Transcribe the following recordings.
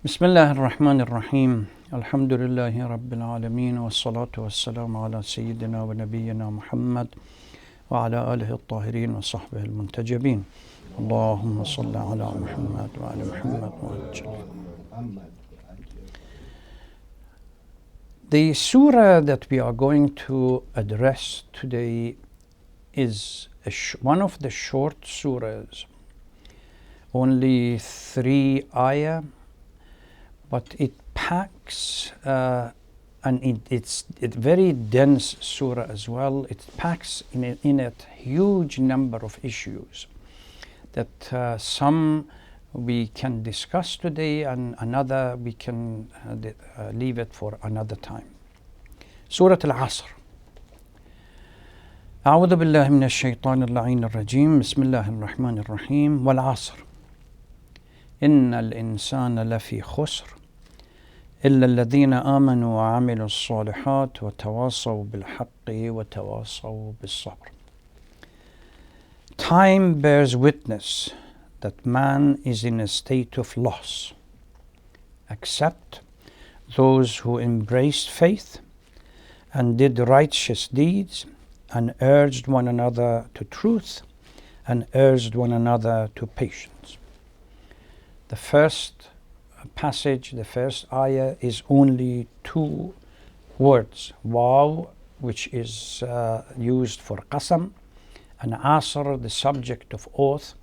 بسم الله الرحمن الرحيم الحمد لله رب العالمين والصلاة والسلام على سيدنا ونبينا محمد وعلى آله الطاهرين وصحبه المنتجبين اللهم صل على محمد وعلى محمد وعلى. The surah that we are going to address today is one of the short surahs, only 3 ayah, but it packs and it's very dense surah as well. It packs in it huge number of issues that some we can discuss today and another we can leave it for another time. Surah Al-Asr. أعوذ بالله من الشيطان اللعين الرجيم بسم الله الرحمن الرحيم والعصر إن الإنسان لفي خسر إلا الذين آمنوا وعملوا الصالحات وتواصوا بالحق وتواصوا بالصبر. Time bears witness that man is in a state of loss, except those who embraced faith and did righteous deeds and urged one another to truth and urged one another to patience. The first passage, the first ayah, is only 2 words. Waw, which is used for qasam, and asr, the subject of oath.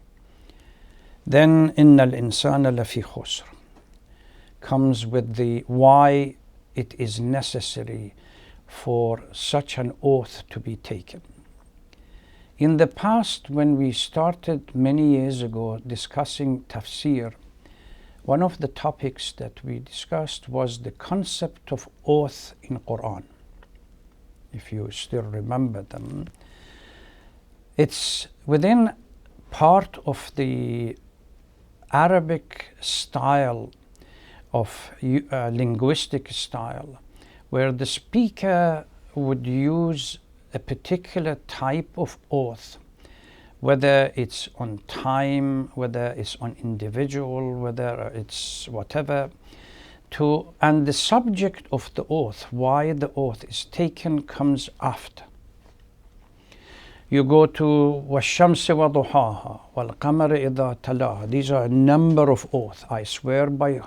Then innal insana lafi khusr comes with the why it is necessary for such an oath to be taken. In the past, when we started many years ago discussing tafsir, one of the topics that we discussed was the concept of oath in Quran. If you still remember them, it's within part of the Arabic style of linguistic style, where the speaker would use a particular type of oath, whether it's on time, whether it's on individual, whether it's whatever, and the subject of the oath, why the oath is taken, comes after. You go to وَالشَّمْسِ وَضُحَاهَا وَالْقَمَرِ إِذَا تَلَاهَا. These are a number of oaths. I swear by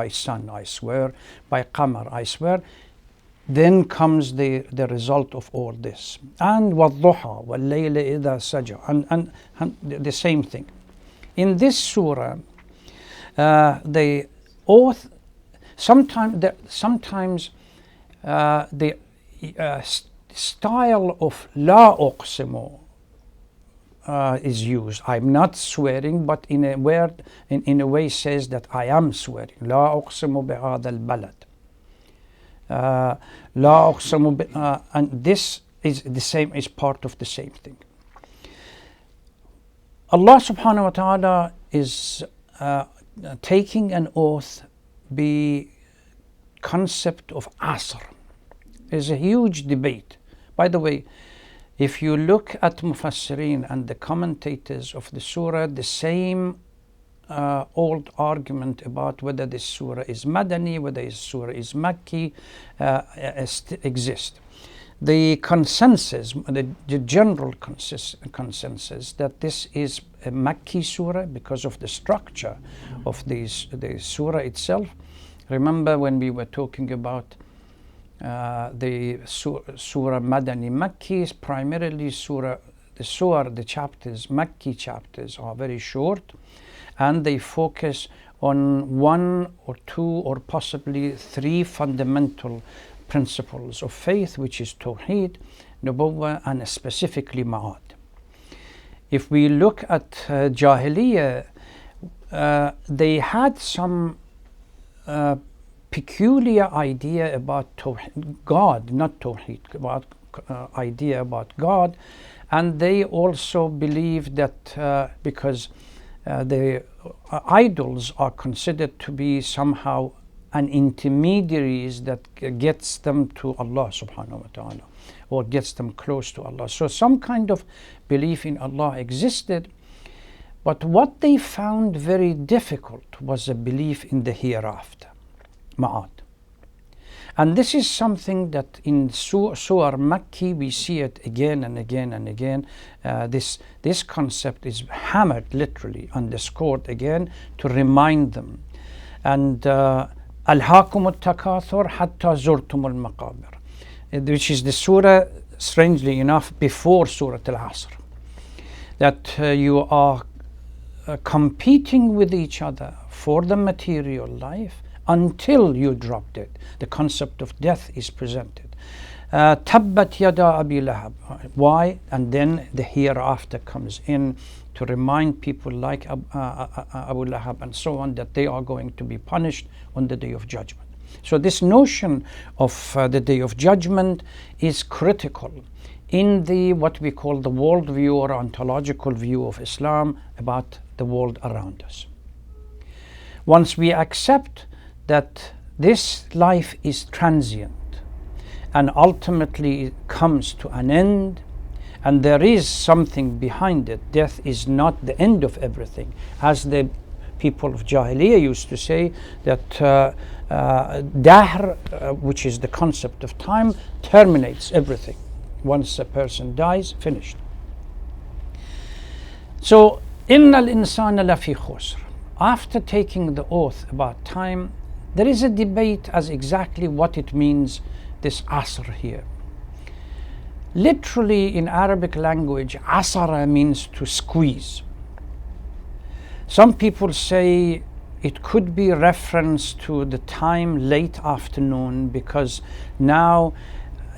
sun, I swear by qamar, I swear. Then comes the result of all this. And وَالضُّحَى وَاللَّيْلِ إِذَا سَجَى, and the same thing. In this surah, the oath, sometimes the style of la uqsimu is used. I'm not swearing, but in a way says that I am swearing. La uqsimu bihadha al-balad. La uqsimu, and this is the same, is part of the same thing. Allah subhanahu wa ta'ala is taking an oath, the concept of asr. There's a huge debate. By the way, if you look at Mufassirin and the commentators of the surah, the same old argument about whether this surah is Madani, whether this surah is Makki, exists. The consensus, the general consensus that this is a Makki surah because of the structure of the surah itself. Remember when we were talking about the surah Madani Makki is primarily the chapters, Makki chapters are very short, and they focus on 1 or 2 or possibly 3 fundamental principles of faith, which is Tawheed, Nubuwwah, and specifically Ma'ad. If we look at Jahiliyyah, they had some peculiar idea about God, not Tawheed, about idea about God, and they also believe that because the idols are considered to be somehow an intermediaries that gets them to Allah subhanahu wa ta'ala, or gets them close to Allah. So some kind of belief in Allah existed, But what they found very difficult was a belief in the hereafter, Ma'ad. And this is something that in Surah Makki we see it again and again and again. This concept is hammered, literally, underscored again to remind them. And Alhaakum al-takathur hatta zurtum al-maqabir, which is the surah, strangely enough, before Surah Al-Asr. That you are competing with each other for the material life until you drop dead. The concept of death is presented. Tabbat yada abi lahab. Why? And then the hereafter comes in to remind people like Abu Lahab and so on that they are going to be punished on the Day of Judgment. So this notion of the Day of Judgment is critical in the what we call the worldview or ontological view of Islam about the world around us. Once we accept that this life is transient and ultimately it comes to an end, and there is something behind it, death is not the end of everything, as the people of Jahiliyyah used to say, that dahr, which is the concept of time, terminates everything. Once a person dies, finished. So, Inna al-insana lafi khusr. After taking the oath about time, there is a debate as exactly what it means, this asr here. Literally in Arabic language, asara means to squeeze. Some people say it could be reference to the time late afternoon, because now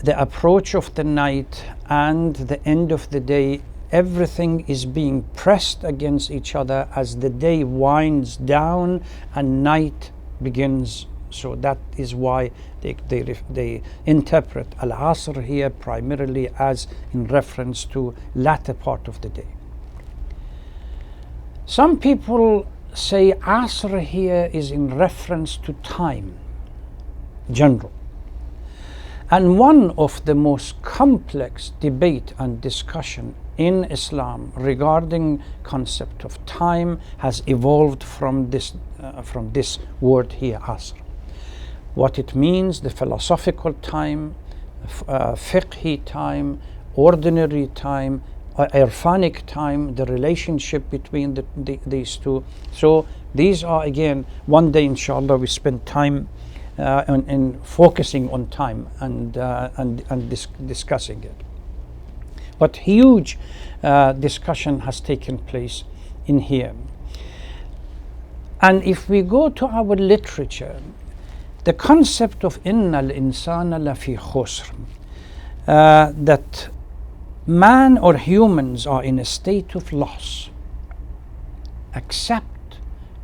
the approach of the night and the end of the day, everything is being pressed against each other as the day winds down and night begins. So that is why they interpret Al-Asr here primarily as in reference to latter part of the day. Some people say Asr here is in reference to time, general. And one of the most complex debate and discussion in Islam regarding concept of time has evolved from this word here, Asr. What it means, the philosophical time, fiqhi time, ordinary time, irfanic time, the relationship between these two. So these are, again, one day inshallah we spend time in focusing on time and discussing it. But huge discussion has taken place in here. And if we go to our literature, the concept of inna al-insana lafi khusr, that man or humans are in a state of loss, except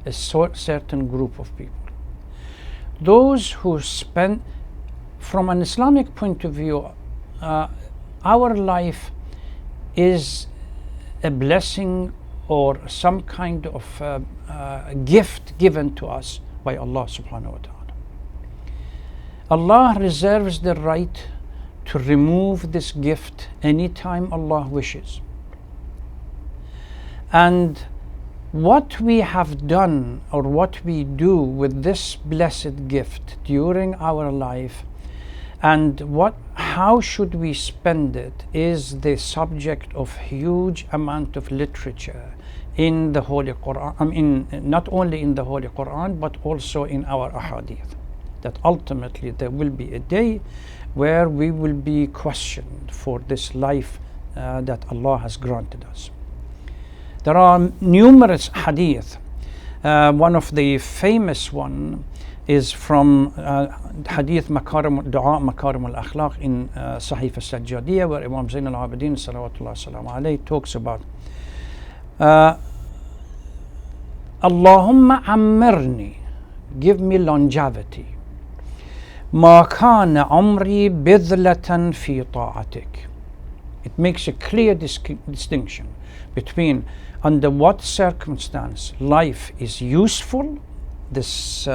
a certain group of people. Those who spend, from an Islamic point of view, our life is a blessing or some kind of gift given to us by Allah subhanahu wa ta'ala. Allah reserves the right to remove this gift anytime Allah wishes. And what we have done or what we do with this blessed gift during our life and how should we spend it is the subject of huge amount of literature in the Holy Quran. Not only in the Holy Quran but also in our ahadith. That ultimately there will be a day where we will be questioned for this life that Allah has granted us. There are numerous hadith. One of the famous one is from hadith Dua Makarim al-Akhlaq in Sahih al-Sajjadiyah, where Imam Zain al-Abidin salawatullah salam alayhi talks about Allahumma ammirni, give me longevity. ما كان عمري بذلة في طاعتك. It makes a clear distinction between under what circumstance life is useful, this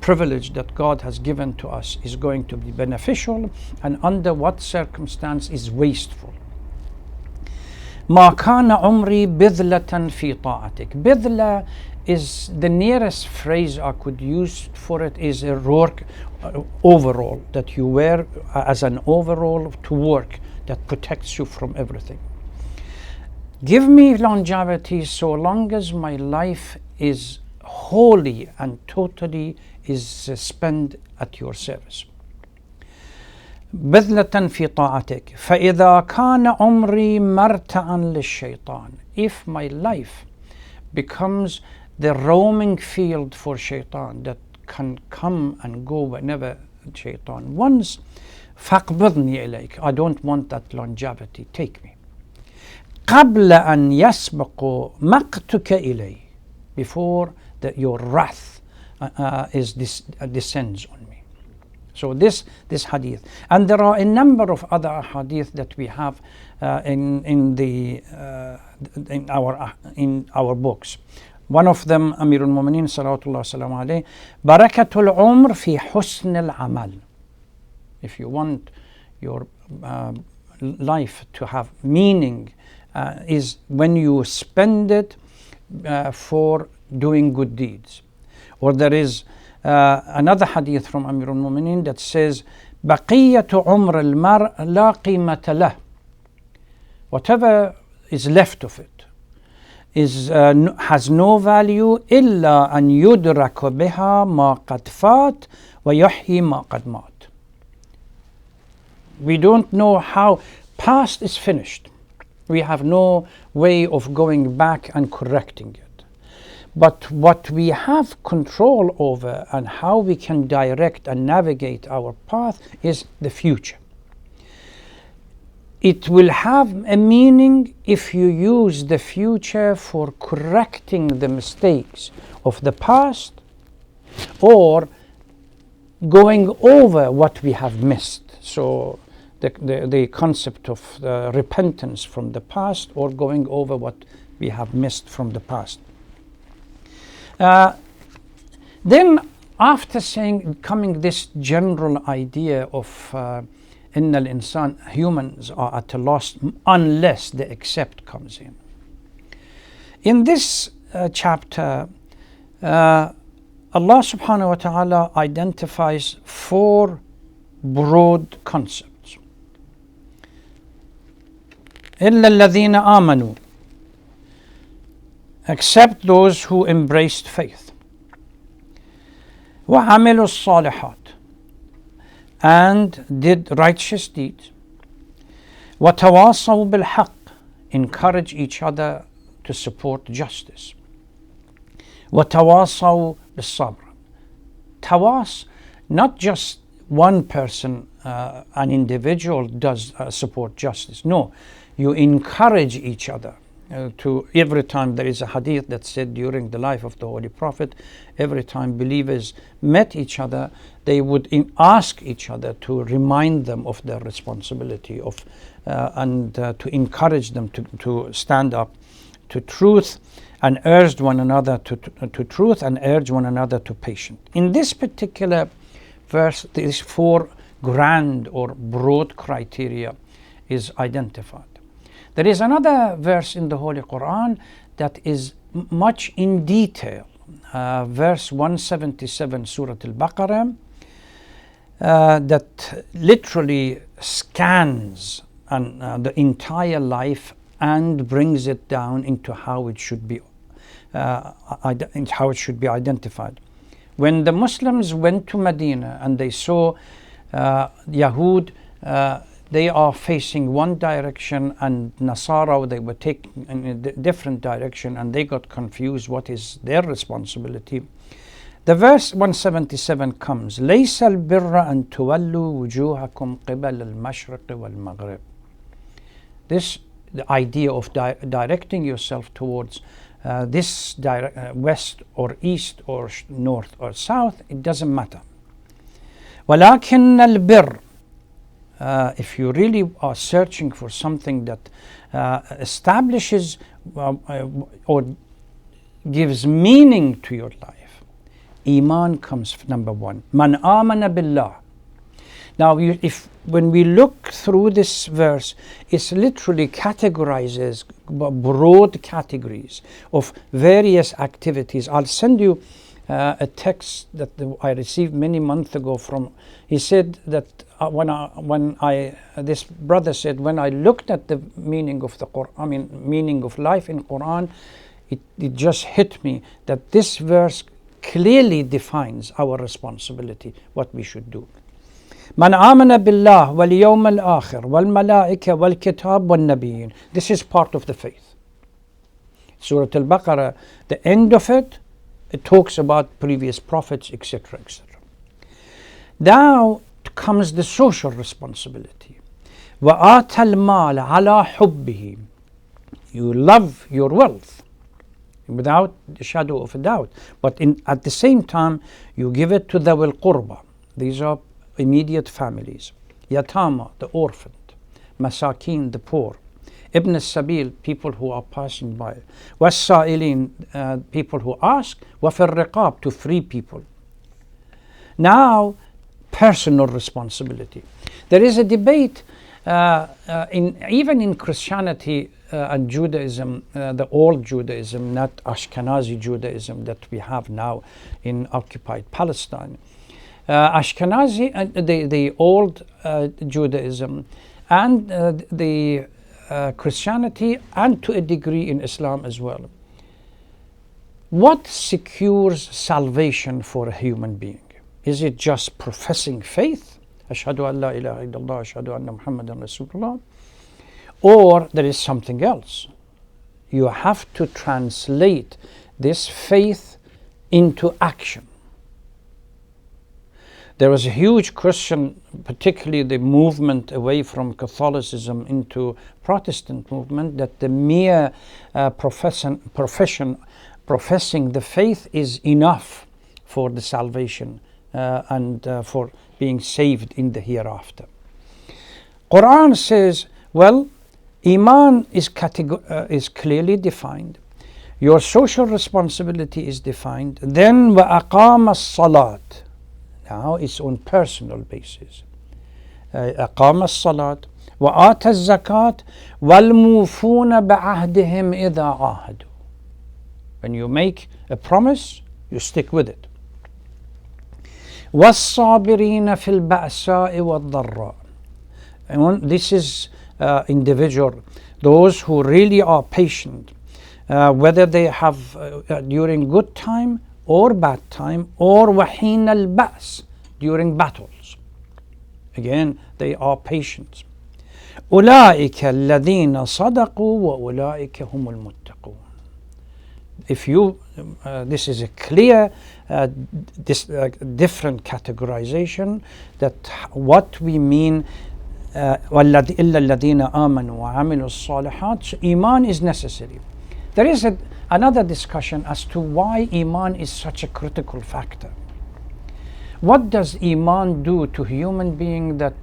privilege that God has given to us is going to be beneficial, and under what circumstance is wasteful. ما كان عمري بذلة في طاعتك. Bidla is the nearest phrase I could use for it is a work overall that you wear as an overall to work that protects you from everything. Give me longevity so long as my life is wholly and totally is spent at your service. بذلة في طاعتك فإذا كان عمري مرتعا للشيطان. If my life becomes the roaming field for shaitan that can come and go whenever shaitan wants, فاقبضني إليك. I don't want that longevity. Take me. قبل أن يسبق مقتك إلي. Before your wrath descends on me. So this hadith, and there are a number of other hadith that we have in our books. One of them, Amir al-Mu'mineen salawatullah salam alayhi, barakatul umr fi husn al-amal. If you want your life to have meaning, is when you spend it for doing good deeds. Or there is another hadith from Amir al-Mu'mineen that says, بقية عمر المرء لا قيمة له. Whatever is left of it has no value إلا أن يدرك بها ما قد فات ويحيي ما قد مات. We don't know how. Past is finished. We have no way of going back and correcting it. But what we have control over and how we can direct and navigate our path is the future. It will have a meaning if you use the future for correcting the mistakes of the past or going over what we have missed. So the concept of repentance from the past or going over what we have missed from the past. Then after coming this general idea of إن الإنسان, humans are at a loss unless the accept comes in. In this chapter, Allah subhanahu wa ta'ala identifies 4 broad concepts. إلا الذين آمنوا, except those who embraced faith. وعملوا الصالحات, and did righteous deeds. وتواصوا بالحق, encourage each other to support justice. وتواصوا بالصبر. Tawas, not just one person, an individual does support justice. No, you encourage each other. To every time there is a hadith that said during the life of the Holy Prophet, every time believers met each other, they would ask each other to remind them of their responsibility and to encourage them to stand up to truth and urge one another to truth and urge one another to patience. In this particular verse, these 4 grand or broad criteria is identified. There is another verse in the Holy Quran that is much in detail. Verse 177, Surah Al-Baqarah, that literally scans the entire life and brings it down into how it should be identified. When the Muslims went to Medina and they saw Yahud, they are facing one direction, and Nasara, they were taking in a different direction, and they got confused what is their responsibility. The verse 177 comes, لَيْسَ الْبِرَّ أَن تُوَلُّوا وُجُوهَكُمْ قِبَلَ الْمَشْرِقِ وَالْمَغْرِبِ. The idea of directing yourself towards this west or east or north or south, it doesn't matter. وَلَكِنَّ الْبِرَّ, if you really are searching for something that establishes or gives meaning to your life, Iman comes number 1. Man amana billah. Now, when we look through this verse, it literally categorizes broad categories of various activities. I'll send you a text that I received many months ago from. He said that this brother said, when I looked at the meaning of the Quran, meaning of life in Quran, it just hit me that this verse clearly defines our responsibility, what we should do. من آمن بالله واليوم الآخر والملائكة والكتاب والنبيين. This is part of the faith. Surah Al-Baqarah, the end of it talks about previous prophets, etc., etc. Now comes the social responsibility. وآتى المال على حبه. You love your wealth without a shadow of a doubt, but at the same time you give it to ذوي القربى. These are immediate families. Yatama, the orphaned. Masakin, the poor. Ibn al-Sabil, people who are passing by. Was-sa'ilin, people who ask. Wa-fir riqab, to free people. Now, personal responsibility. There is a debate even in Christianity and Judaism, the old Judaism, not Ashkenazi Judaism that we have now in occupied Palestine. Ashkenazi, the old Judaism, and the Christianity, and to a degree in Islam as well. What secures salvation for a human being? Is it just professing faith? Ashhadu an la ilaha illallah, ashhadu anna Muhammadan Rasulullah? Or there is something else. You have to translate this faith into action. There was a huge Christian, particularly the movement away from Catholicism into Protestant movement, that the mere professing the faith is enough for the salvation and for being saved in the hereafter. Quran says, well, Iman is clearly defined. Your social responsibility is defined. Then وَأَقَامَ الصَّلَاةِ. Now it's on personal basis. أقام الصلاة وآتى الزكاة والموفون بعهدهم إذا عاهدوا. When you make a promise, you stick with it. والصابرين في البأساء والضراء. And this is individual. Those who really are patient, whether they have during good time or bad time, or وحين البأس, during battles. Again, they are patient. أولئك الذين صدقوا وأولئك هم المتقون. If you, this is a clear, different categorization that what we mean. إلا الذين آمنوا وعملوا الصالحات. So Iman is necessary. There is another discussion as to why Iman is such a critical factor. What does Iman do to human being that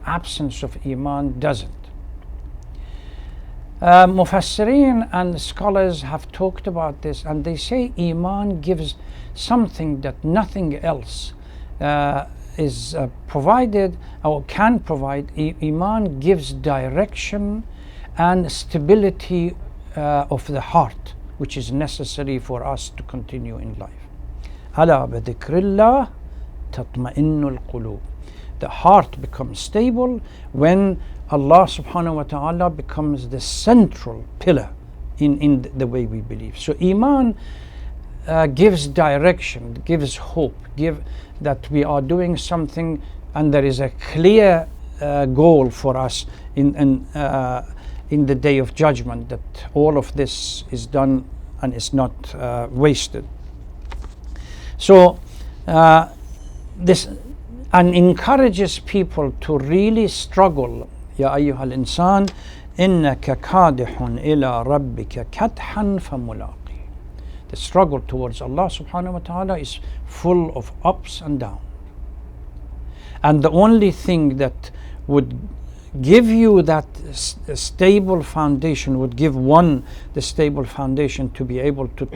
absence of Iman doesn't? Mufassirin and scholars have talked about this, and they say Iman gives something that nothing else is provided or can provide. Iman gives direction and stability of the heart, which is necessary for us to continue in life. ألا بذكر الله تطمئن القلوب. The heart becomes stable when Allah subhanahu wa ta'ala becomes the central pillar in the way we believe. So Iman gives direction, gives hope, that we are doing something and there is a clear goal for us in the day of judgment, that all of this is done and is not wasted. So this and encourages people to really struggle. يا أيها الإنسان إنك كادح إلى ربك كدحا فملاقيه. The struggle towards Allah subhanahu wa ta'ala is full of ups and downs. And the only thing that would give you that stable foundation, would give one the stable foundation to be able to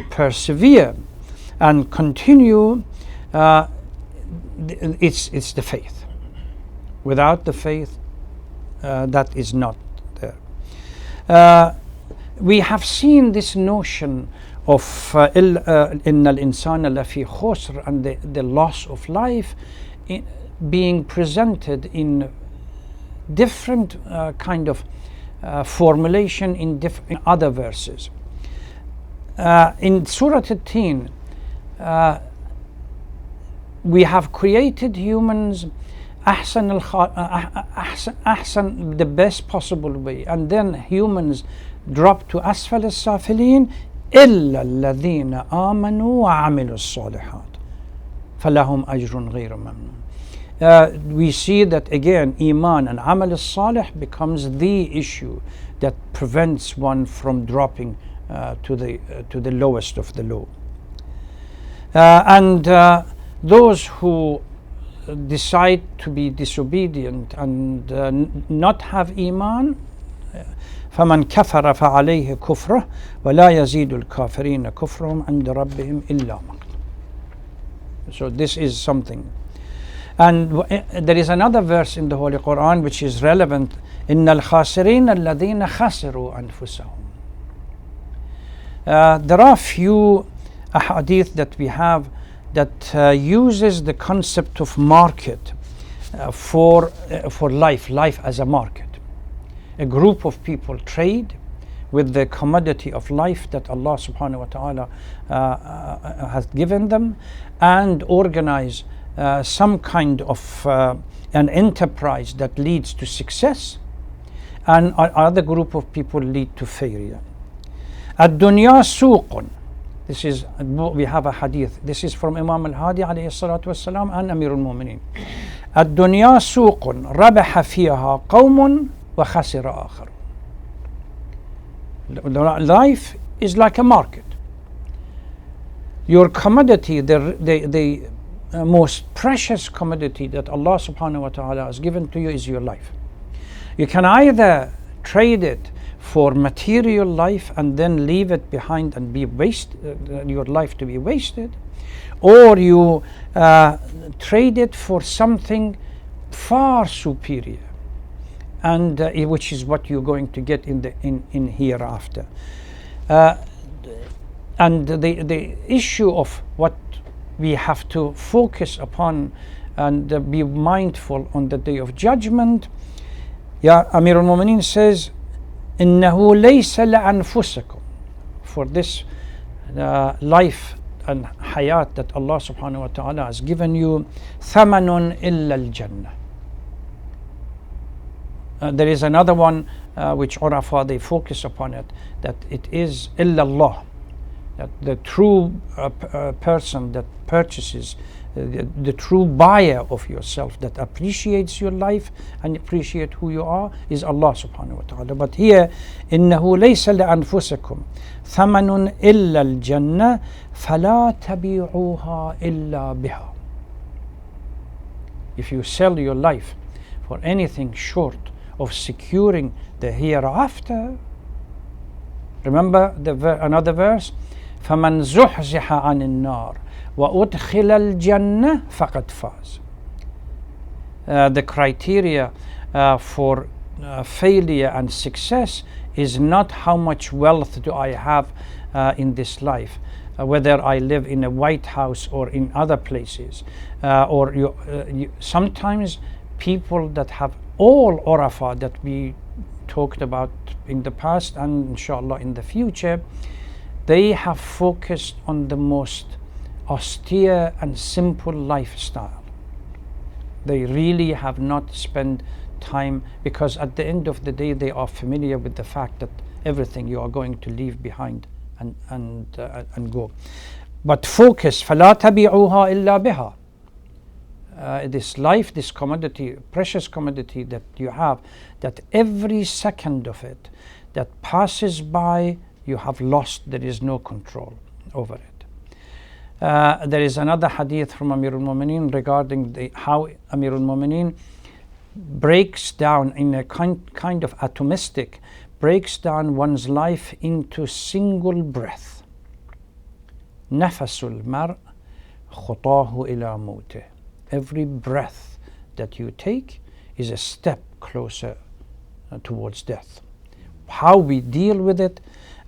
persevere and continue, it's the faith. Without the faith, that is not there. We have seen this notion of إِنَّ الْإِنسَانَ لَفِي خُسْرٍ and the loss of life being presented in different kind of formulation in other verses. In Surah At-Tin, we have created humans ahsan, the best possible way, and then humans drop to asfal as-safilin إلا الذين آمنوا وعملوا الصالحات فلهم أجر غير ممنون. We see that again, Iman and Amal al-Salih becomes the issue that prevents one from dropping to the lowest of the low. And those who decide to be disobedient and not have Iman, فمن كفر فعليه كفره ولا يزيد الكافرين كفرهم عند ربهم إلا مقتا. So this is something. And there is another verse in the Holy Quran which is relevant. إن الخاسرين الذين خسروا أنفسهم. There are few ahadith that we have that uses the concept of market for life as a market. A group of people trade with the commodity of life that Allah subhanahu wa ta'ala has given them, and organize some kind of an enterprise that leads to success, and another group of people lead to failure. Ad-dunya suqun. This is, we have a hadith. This is from Imam al-Hadi alayhi salatu wassalam and Amir al-Mu'mineen. Ad-dunya suqun rabaha fiha qawmun wa khasira akhar. Life is like a market. Your commodity, the most precious commodity that Allah subhanahu wa ta'ala has given to you is your life. You can either trade it for material life and then leave it behind and be your life to be wasted, or you trade it for something far superior, and which is what you're going to get in hereafter. And the issue of what we have to focus upon and be mindful on the Day of Judgment, Amir al-Mu'mineen says, إِنَّهُ لَيْسَ لَأَنفُسَكُمْ. For this life and hayat that Allah subhanahu wa ta'ala has given you, ثَمَنٌ إِلَّا الْجَنَّةِ. There is another one which Urafa, they focus upon it, that it is إِلَّا اللَّهِ, that the true person that purchases, the true buyer of yourself, that appreciates your life and appreciate who you are, is Allah subhanahu wa ta'ala. But here, إِنَّهُ لَيْسَ لَأَنفُسَكُمْ ثَمَنٌ إِلَّا الْجَنَّةِ فَلَا تَبِيعُوهَا إِلَّا بِهَا. If you sell your life for anything short of securing the hereafter, remember another verse, فَمَنْ زُحْزِحَ عَنِ النَّارِ وَأُدْخِلَ الْجَنَّةِ فَقَدْ فَازَ. The criteria for failure and success is not how much wealth do I have in this life, whether I live in a White House or in other places, or sometimes people that have all Urafa that we talked about in the past and inshallah in the future, they have focused on the most austere and simple lifestyle. They really have not spent time, because at the end of the day they are familiar with the fact that everything you are going to leave behind and go. But focus, فَلَا تَبِيعُوهَا إِلَّا بِهَا. This life, this commodity, precious commodity that you have, that every second of it that passes by, you have lost. There is no control over it. There is another hadith from Amir al-Mu'mineen regarding how Amir al-Mu'mineen breaks down in a kind of atomistic, breaks down one's life into single breath. نَفَسُ الْمَرْءِ خُطَاهُ إِلَى مَوْتِهِ. Every breath that you take is a step closer towards death. How we deal with it,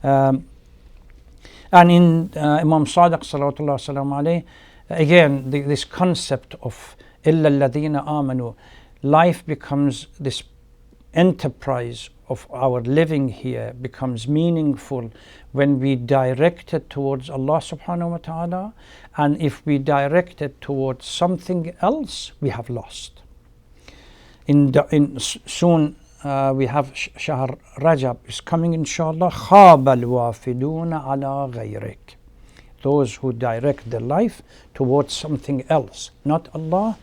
and in Imam Sadiq salawatullah salam alayhi, again this concept of illa alladhina amanu, life becomes this enterprise of our living here becomes meaningful when we direct it towards Allah subhanahu wa ta'ala, and if we direct it towards something else, we have lost. Soon we have Shahr Rajab is coming, inshallah. خَابَ الْوَافِدُونَ عَلَى غَيْرِكَ, those who direct their life towards something else, not Allah.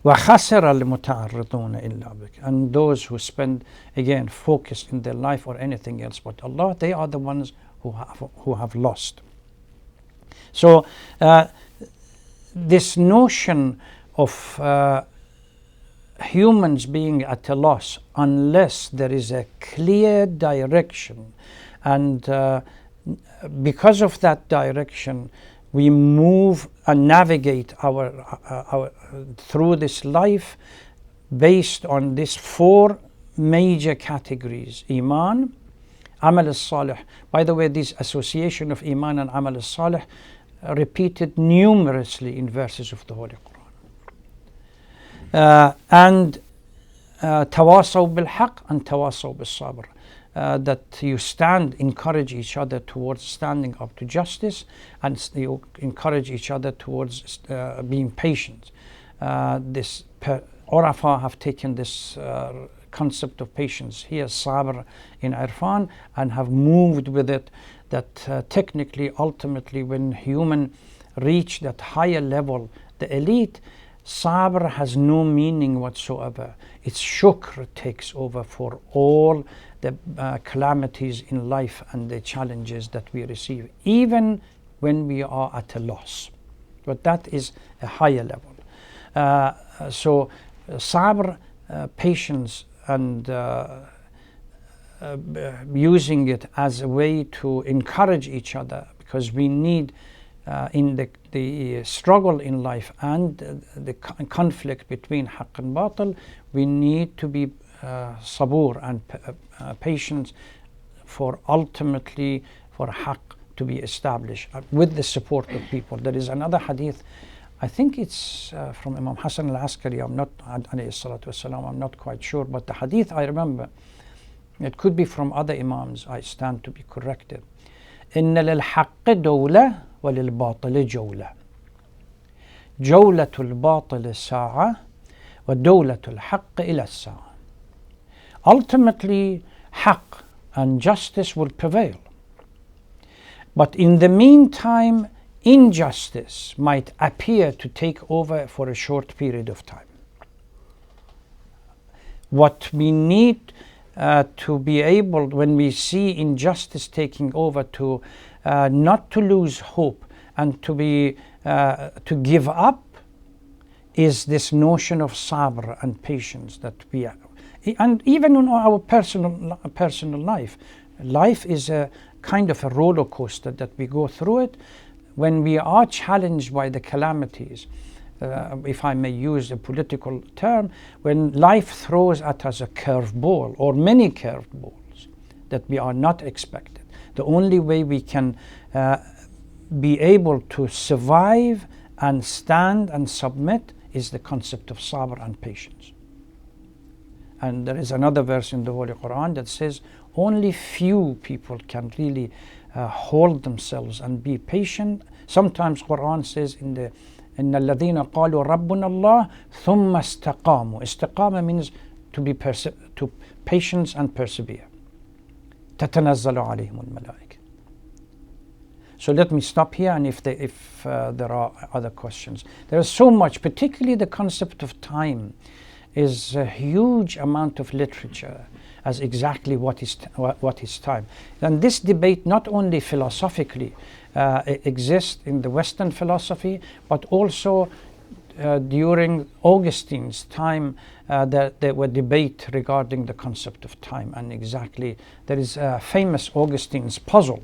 وَخَسِرَ الْمُتَعَرِّضُونَ إِلَّا بِكَ, and those who spend, again, focused in their life or anything else but Allah, they are the ones who have lost. So this notion of humans being at a loss unless there is a clear direction, and because of that direction we move and navigate our through this life based on these four major categories: Iman, Amal al-Salih. By the way, this association of Iman and Amal al-Salih repeated numerously in verses of the Holy Quran. And Tawasaw bil-Haq and Tawasaw bil-Sabr. That you encourage each other towards standing up to justice, and you encourage each other towards being patient. Urafa have taken this concept of patience here, sabr in Irfan, and have moved with it, that technically, ultimately, when human reach that higher level, the elite, sabr has no meaning whatsoever. It's shukr takes over for all the calamities in life and the challenges that we receive, even when we are at a loss. But that is a higher level. So sabr, patience, and using it as a way to encourage each other, because we need in the struggle in life and the conflict between haqq and batil, we need to be sabur and patience for ultimately for haqq to be established with the support of people. There is another hadith, I think it's from Imam Hassan al-Askari, I'm not alayhi salatu wasalam, I'm not quite sure, but the hadith I remember, it could be from other imams, I stand to be corrected. إن للحق دولة وللباطل جولة جولة الباطل ساعة ودولة الحق إلى الساعة. Ultimately, haqq and justice will prevail. But in the meantime, injustice might appear to take over for a short period of time. What we need to be able, when we see injustice taking over, to not to lose hope and to give up, is this notion of sabr and patience that we are. And even in our personal life, life is a kind of a roller coaster that we go through it. When we are challenged by the calamities, if I may use a political term, when life throws at us a curveball or many curveballs that we are not expected, the only way we can be able to survive and stand and submit is the concept of sabr and patience. And there is another verse in the Holy Quran that says only few people can really hold themselves and be patient. Sometimes Quran says in the إن الذين قالوا ربنا الله ثم استقاموا. Istiqama means to be to patience and persevere. تتنزل عليهم الملائكة. So let me stop here, and if there are other questions. There is so much, particularly the concept of time is a huge amount of literature as exactly what is time. And this debate not only philosophically exists in the Western philosophy, but also during Augustine's time there were debate regarding the concept of time, and exactly there is a famous Augustine's puzzle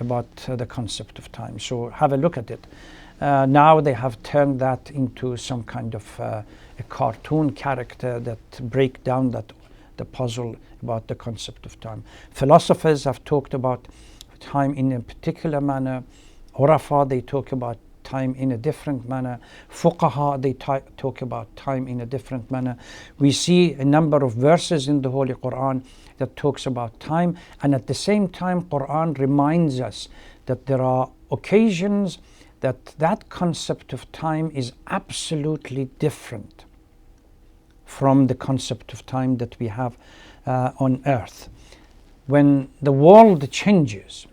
about the concept of time. So have a look at it. Now they have turned that into some kind of a cartoon character that break down the puzzle about the concept of time. Philosophers have talked about time in a particular manner. Urafa, they talk about time in a different manner. Fuqaha, they talk about time in a different manner. We see a number of verses in the Holy Quran that talks about time, and at the same time Quran reminds us that there are occasions that concept of time is absolutely different from the concept of time that we have on earth. When the world changes,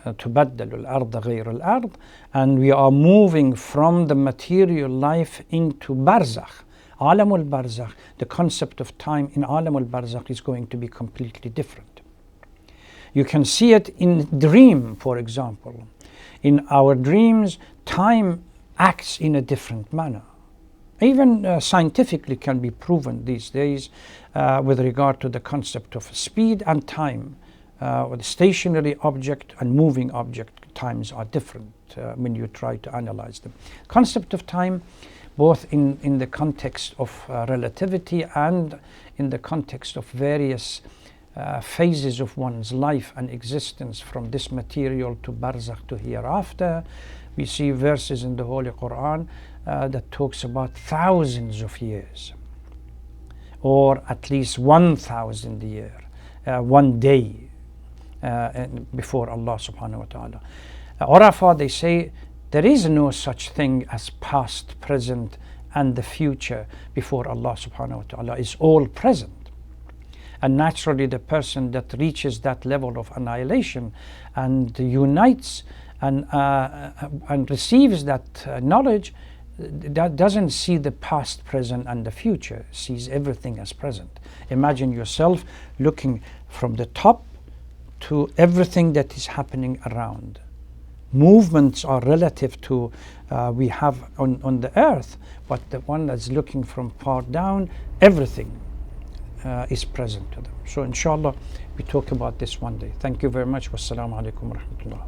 تبدل الأرض غير الأرض, and we are moving from the material life into barzakh, عالم البرزخ, the concept of time in عالم البرزخ is going to be completely different. You can see it in dream, for example. In our dreams, time acts in a different manner. Even scientifically can be proven these days with regard to the concept of speed and time. With a stationary object and moving object, times are different when you try to analyze them. Concept of time, both in the context of relativity and in the context of various phases of one's life and existence, from this material to barzakh to hereafter. We see verses in the Holy Quran that talks about thousands of years, or at least 1,000 years, one day before Allah subhanahu wa ta'ala. Urafa, they say there is no such thing as past, present and the future before Allah subhanahu wa ta'ala is all present. And naturally the person that reaches that level of annihilation and unites and receives that knowledge, that doesn't see the past, present and the future, sees everything as present. Imagine yourself looking from the top to everything that is happening around. Movements are relative to we have on the earth, but the one that's looking from far down, everything is present to them. So inshallah we talk about this one day. Thank you very much. Wassalamu alaikum wa rahmatullah.